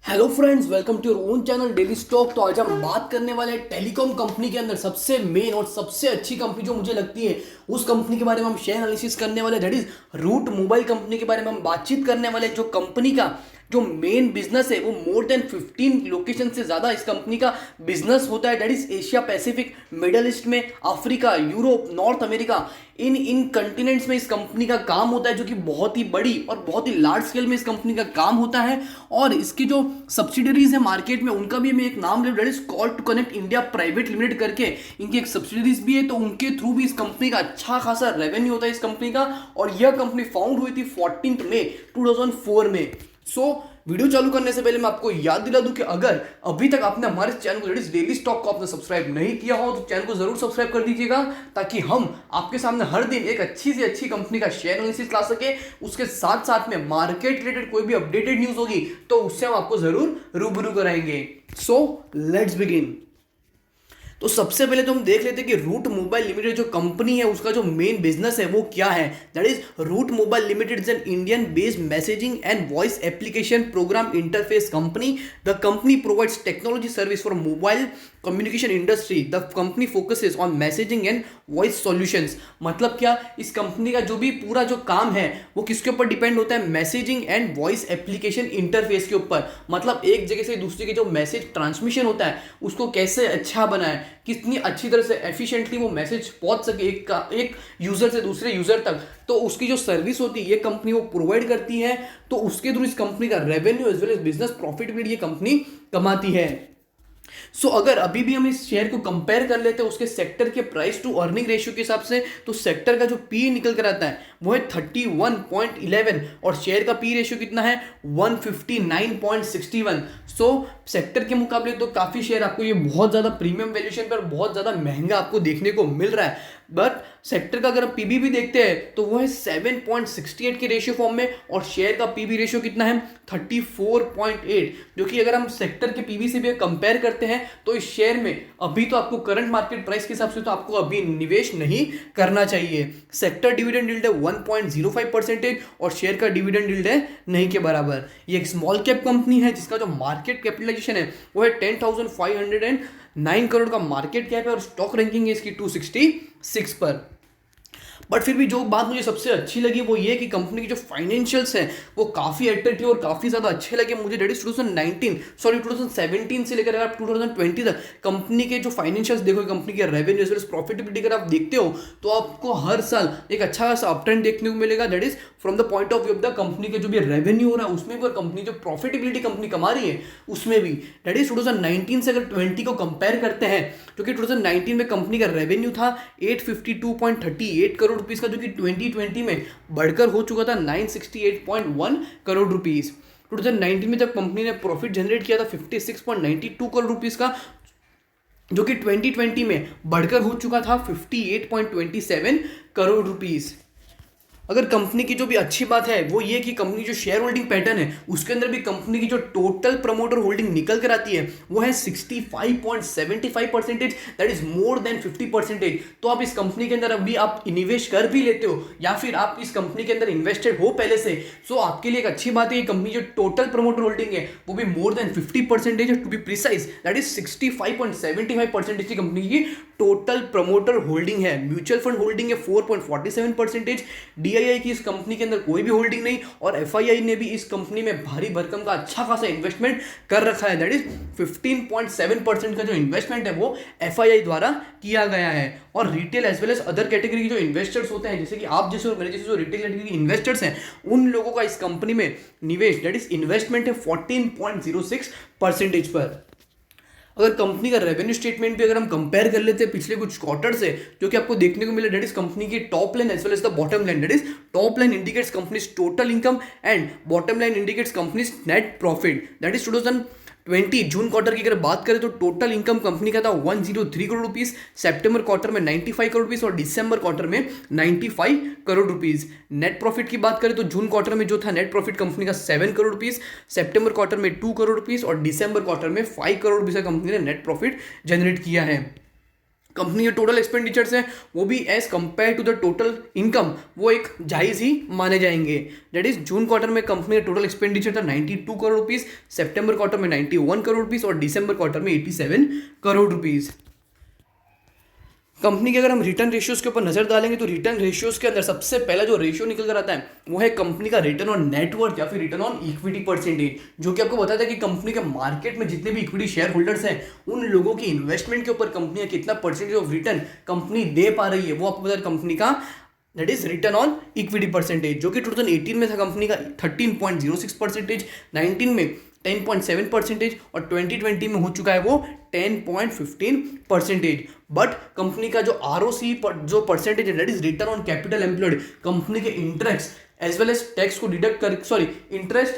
Hello friends, welcome to your own channel daily stock. तो आज हम बात करने वाले हैं टेलीकॉम कंपनी के अंदर सबसे मेन और सबसे अच्छी कंपनी जो मुझे लगती है उस कंपनी के बारे में हम शेयर एनालिसिस करने वाले, that is Route Mobile company के बारे में हम बातचीत करने वाले। जो कंपनी का जो मेन बिजनेस है वो मोर देन 15 लोकेशन से ज़्यादा इस कंपनी का बिजनेस होता है, that is Asia Pacific, middle east में, अफ्रीका, यूरोप, नॉर्थ अमेरिका, इन कंटिनेंट्स में इस कंपनी का काम होता है, जो कि बहुत ही बड़ी और बहुत ही लार्ज स्केल में इस कंपनी का काम होता है। और इसकी जो सब्सिडरीज है मार्केट में, उनका भी मैं एक नाम ले, that is Call to Connect India Private Limited करके इनकी एक सब्सिडरीज भी है। तो उनके थ्रू भी इस कंपनी का अच्छा खासा रेवेन्यू होता है इस कंपनी का। और यह कंपनी फाउंड हुई थी 14 मई 2004 में। वीडियो चालू करने से पहले मैं आपको याद दिला दूं कि अगर अभी तक आपने हमारे चैनल को डेली स्टॉक को आपने सब्सक्राइब नहीं किया हो तो चैनल को जरूर सब्सक्राइब कर दीजिएगा, ताकि हम आपके सामने हर दिन एक अच्छी से अच्छी कंपनी का शेयर एनालिसिस ला सके। उसके साथ साथ में मार्केट रिलेटेड कोई भी अपडेटेड न्यूज होगी तो उससे हम आपको जरूर रूबरू कराएंगे। So let's begin. तो सबसे पहले तो हम देख लेते हैं कि रूट मोबाइल लिमिटेड जो कंपनी है उसका जो मेन बिजनेस है वो क्या है। That is Route Mobile Limited is an Indian based messaging and voice application program interface company. The company provides technology service for mobile communication industry. The company focuses on messaging and voice solutions. मतलब क्या, इस company का जो भी पूरा जो काम है वो किसके ऊपर डिपेंड होता है? Messaging and voice application interface के ऊपर। मतलब एक जगह से दूसरे के जो मैसेज ट्रांसमिशन होता है उसको कैसे अच्छा बनाए, कितनी अच्छी तरह से एफिशिएंटली वो मैसेज पहुंच सके एक यूजर से दूसरे यूजर तक। तो उसकी जो सर्विस होती है ये कंपनी वो प्रोवाइड करती है। तो उसके थ्रू इस कंपनी का revenue as well as business profit भी ये कंपनी कमाती है। अगर अभी भी हम इस शेयर को कंपेयर कर लेते हैं उसके सेक्टर के प्राइस टू अर्निंग रेशियो के हिसाब से, तो सेक्टर का जो पी निकल कर आता है वो है 31.11 और शेयर का पी रेशियो कितना है? 159.61। सेक्टर के मुकाबले तो काफी शेयर आपको ये बहुत ज्यादा प्रीमियम वैल्यूएशन पर बहुत ज्यादा महंगा आपको देखने को मिल रहा है। बट सेक्टर का अगर हम पीबी भी देखते हैं तो वो है 7.68 के रेशियो फॉर्म में, और शेयर का पीबी रेशियो कितना है? 34.8। जो कि अगर हम सेक्टर के पीबी से भी कंपेयर करते हैं तो इस शेयर में अभी तो आपको करंट मार्केट प्राइस के हिसाब से तो आपको अभी निवेश नहीं करना चाहिए। सेक्टर डिविडेंड यील्ड है 1.05% और शेयर का डिविडेंड यील्ड है नहीं के बराबर। ये एक स्मॉल कैप कंपनी है जिसका जो मार्केट कैपिटलाइजेशन है वो है 10,509 करोड़ का मार्केट कैप है, और स्टॉक रैंकिंग है इसकी 266 पर। बट फिर भी जो बात मुझे सबसे अच्छी लगी वो ये कि कंपनी की जो फाइनेंशियल्स हैं वो काफ़ी अट्रैक्टिव और काफ़ी ज़्यादा अच्छे लगे मुझे। डेट इज 2017 से लेकर आप 2020 तक कंपनी के जो फाइनेंशियल्स देखो, कंपनी के revenue as well as profitability अगर आप देखते हो तो आपको हर साल एक अच्छा खासा अप ट्रेंड देखने को मिलेगा। That is from the point of view of the company के जो भी रेवेन्यू हो रहा है उसमें भी, और कंपनी जो प्रॉफिटेबिलिटी कंपनी कमा रही है उसमें भी। दैट इज 2019 से अगर 20 को कंपेयर करते हैं, जो कि 2019 में कंपनी का रेवेन्यू था 852.38 करोड़ रुपीस का, जो कि 2020 में बढ़कर हो चुका था 968.1 करोड़ रुपीस। 2019 में जब कंपनी ने प्रॉफिट जनरेट किया था 56.92 करोड़ रुपीस का, जो कि 2020 में बढ़कर हो चुका था 58.27 करोड़ रुपीस। अगर कंपनी की जो भी अच्छी बात है वो ये कि कंपनी जो शेयर होल्डिंग पैटर्न है उसके अंदर भी कंपनी की जो टोटल प्रमोटर होल्डिंग निकल कर आती है वो है 65.75%। That is more than 50%। तो आप इस कंपनी के अंदर अभी आप निवेश कर भी लेते हो या फिर आप इस कंपनी के अंदर इन्वेस्टेड हो पहले से, सो आपके लिए एक अच्छी बात है। कंपनी जो टोटल प्रमोटर होल्डिंग है वो भी more than 50% to be precise, that is 65.75% की कंपनी की टोटल प्रमोटर होल्डिंग है। म्यूचुअल फंड होल्डिंग है 4.47%। डीआईआई की इस कंपनी के अंदर कोई भी होल्डिंग नहीं, और एफआईआई ने भी इस कंपनी में भारी भरकम का अच्छा खासा इन्वेस्टमेंट कर रखा है। दैट इज 15.7% का जो इन्वेस्टमेंट है वो एफआईआई द्वारा किया गया है। और retail as well as other category के जो इन्वेस्टर्स होते हैं, जैसे कि आप जैसे और मेरे जैसे जो रिटेल कैटेगरी इन्वेस्टर्स हैं, उन लोगों का इस कंपनी में निवेश दैट इज इन्वेस्टमेंट है 14.06% पर। अगर कंपनी का रेवेन्यू स्टेटमेंट भी अगर हम कंपेयर कर लेते हैं पिछले कुछ क्वार्टर से, जो कि आपको देखने को मिला, दैट इज कंपनी की top line as well as the bottom line. That is top line indicates company's total income and bottom line indicates company's net profit. That is 2020 June quarter की अगर बात करें तो टोटल इनकम कंपनी का था 103 crore rupees, सितंबर quarter में 95 crore rupees और दिसंबर quarter में 95 करोड़ रुपीस। नेट प्रॉफिट की बात करें तो जून क्वार्टर में जो था नेट प्रॉफिट कंपनी का 7 करोड़ रुपीस, सितंबर क्वार्टर में 2 करोड़ रुपीस और दिसंबर क्वार्टर में 5 करोड़ रुपीस का कंपनी ने नेट प्रॉफिट जनरेट किया है। कंपनी के टोटल एक्सपेंडिचर्स हैं वो भी as compare to the total income वो एक जायज़ ही माने जाएंगे। दैट इज जून क्वार्टर में कंपनी का टोटल एक्सपेंडिचर था 92 करोड़ रुपीस, सितंबर क्वार्टर में 91 करोड़ रुपीस और दिसंबर क्वार्टर में 87 करोड़ रुपीस। कंपनी के अगर हम रिटर्न रेशियोज के ऊपर नजर डालेंगे तो रिटर्न रेशियोज के अंदर सबसे पहला जो रेशियो निकल कर आता है वो है कंपनी का रिटर्न ऑन नेटवर्थ या फिर रिटर्न ऑन इक्विटी परसेंटेज, जो कि आपको बताता है कि कंपनी के मार्केट में जितने भी इक्विटी शेयर होल्डर्स हैं उन लोगों की इन्वेस्टमेंट के ऊपर कंपनी का कितना परसेंटेज ऑफ रिटर्न कंपनी दे पा रही है, वो आपको बताया कंपनी का that is return on equity percentage, जो कि 2018 में था कंपनी का 13.06%, 19 में 10.7% और 2020 में हो चुका है वो 10.15%। बट कंपनी का जो ROC जो परसेंटेज है that is return on capital employed, company के interest as well as tax को डिडक्ट कर interest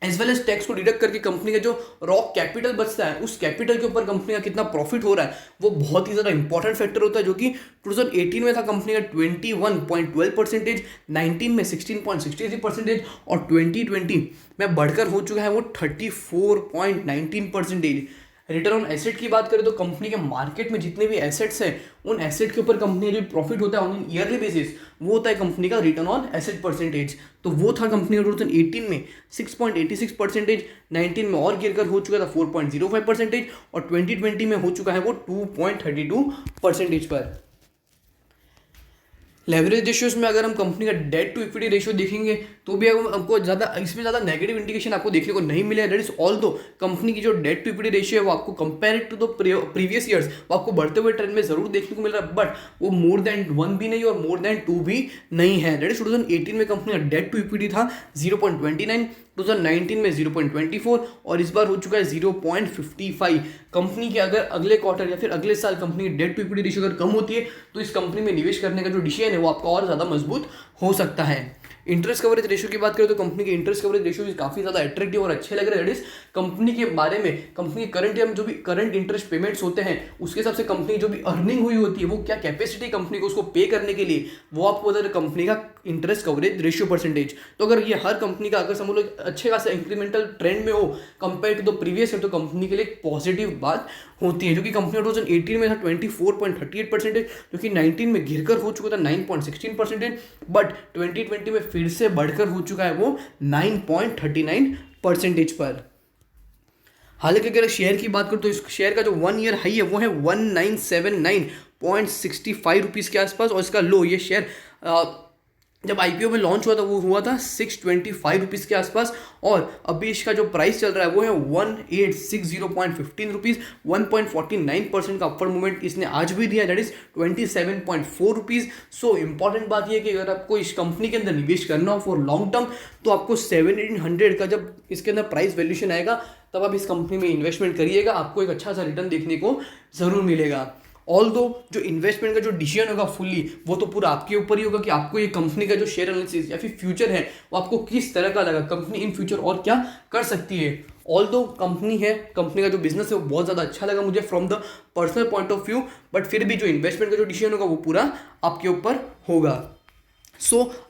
as well as tax को डिडक्ट करके कंपनी का जो रॉ कैपिटल बचता है उस कैपिटल के ऊपर कंपनी का कितना प्रॉफिट हो रहा है वो बहुत ही ज़्यादा इंपॉर्टेंट फैक्टर होता है, जो कि 2018 में था कंपनी का 21.12%, 19 में 16.63% और 2020 में बढ़कर हो चुका है वो 34.19%। रिटर्न ऑन एसेट की बात करें तो कंपनी के मार्केट में जितने भी एसेट्स हैं उन एसेट के ऊपर कंपनी का जो प्रॉफिट होता है ऑन ईयरली बेसिस वो होता है कंपनी का रिटर्न ऑन एसेट परसेंटेज। तो वो था कंपनी का 2018 में 6.86%, 19 में और गिरकर हो चुका था 4.05% और 2020 में हो चुका है वो 2.32% पर। लेवरेज रेशियोज में अगर हम कंपनी का डेट टू इक्विटी रेशियो देखेंगे तो भी हमको ज़्यादा इसमें ज़्यादा नेगेटिव इंडिकेशन आपको देखने को नहीं मिले। दैट इज ऑल दो कंपनी की जो डेट टू इक्विटी रेशियो है वो आपको compare to the previous years वो आपको बढ़ते हुए ट्रेंड में जरूर देखने को मिल रहा है, बट वो मोर देन 1 भी नहीं और मोर देन 2 भी नहीं है। दैट इज 2018 में कंपनी का डेट टू इक्विटी था 0.29, 2019 में 0.24 और इस बार हो चुका है 0.55। कंपनी के अगर अगले क्वार्टर या फिर अगले साल कंपनी की डेट टू इक्विटी रेशियो अगर कम होती है तो इस कंपनी में निवेश करने का जो डिसीजन है वो आपका और ज़्यादा मजबूत हो सकता है। इंटरेस्ट कवरेज रेशियो की बात करें तो कंपनी के इंटरेस्ट कवरेज रेशियो काफी ज्यादा अट्रैक्टिव और अच्छे लग रहे हैं। दैट इज कंपनी के बारे में कंपनी के करंट या जो भी करंट इंटरेस्ट पेमेंट्स होते हैं उसके हिसाब से कंपनी जो भी अर्निंग हुई होती है वो क्या कैपेसिटी कंपनी को उसको पे करने के लिए वो आपको बता कंपनी का इंटरेस्ट कवरेज रेशियो परसेंटेज। तो अगर ये हर कंपनी का अगर समझ लो अच्छे खासा इंक्रीमेंटल ट्रेंड में हो compare to the previous year तो कंपनी के लिए एक पॉजिटिव बात होती है, जो कि कंपनी 2018 में था 24.38%, जो कि 19 में गिरकर हो चुका था 9.16%, बट 2020 में फिर से बढ़कर हो चुका है वो 9.39% पर। हालांकि अगर शेयर की बात करूं तो इस शेयर का जो 1 ईयर हाई है वो है 1979.65 रुपीज़ के आसपास और इसका लो ये शेयर जब IPO में लॉन्च हुआ था वो हुआ था 625 रुपीज़ के आसपास और अभी इसका जो प्राइस चल रहा है वो है 1860.15 रुपीज़। 1.49% का अपर मूवमेंट इसने आज भी दिया, that is 27.4 rupees. So important बात ये है कि अगर आपको इस कंपनी के अंदर निवेश करना हो फॉर लॉन्ग टर्म तो आपको 1700 का जब इसके अंदर प्राइस वैल्यूशन आएगा तब आप इस कंपनी में इन्वेस्टमेंट करिएगा, आपको एक अच्छा सा रिटर्न देखने को ज़रूर मिलेगा। ऑल दो जो इन्वेस्टमेंट का जो डिसीजन होगा फुल्ली वो तो पूरा आपके ऊपर ही होगा कि आपको ये कंपनी का जो शेयर एनालिसिस या फिर फ्यूचर है वो आपको किस तरह का लगा, कंपनी इन फ्यूचर और क्या कर सकती है। ऑल दो कंपनी है, कंपनी का जो बिजनेस है वो बहुत ज़्यादा अच्छा लगा मुझे from the personal point of view, but फिर भी जो इन्वेस्टमेंट का जो डिसीजन होगा वो पूरा आपके ऊपर होगा।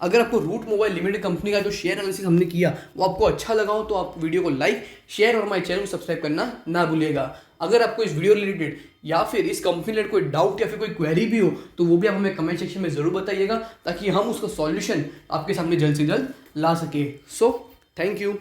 अगर आपको रूट मोबाइल लिमिटेड कंपनी का जो शेयर एनालिसिस हमने किया वो आपको अच्छा लगा हो तो आप वीडियो को लाइक शेयर और हमारे चैनल को सब्सक्राइब करना ना भूलिएगा। अगर आपको इस वीडियो रिलेटेड या फिर इस कंपनी रिलेटेड कोई डाउट या फिर कोई क्वेरी भी हो तो वो भी आप हमें कमेंट सेक्शन में ज़रूर बताइएगा ताकि हम उसका सॉल्यूशन आपके सामने जल्द से जल्द ला सके। Thank you.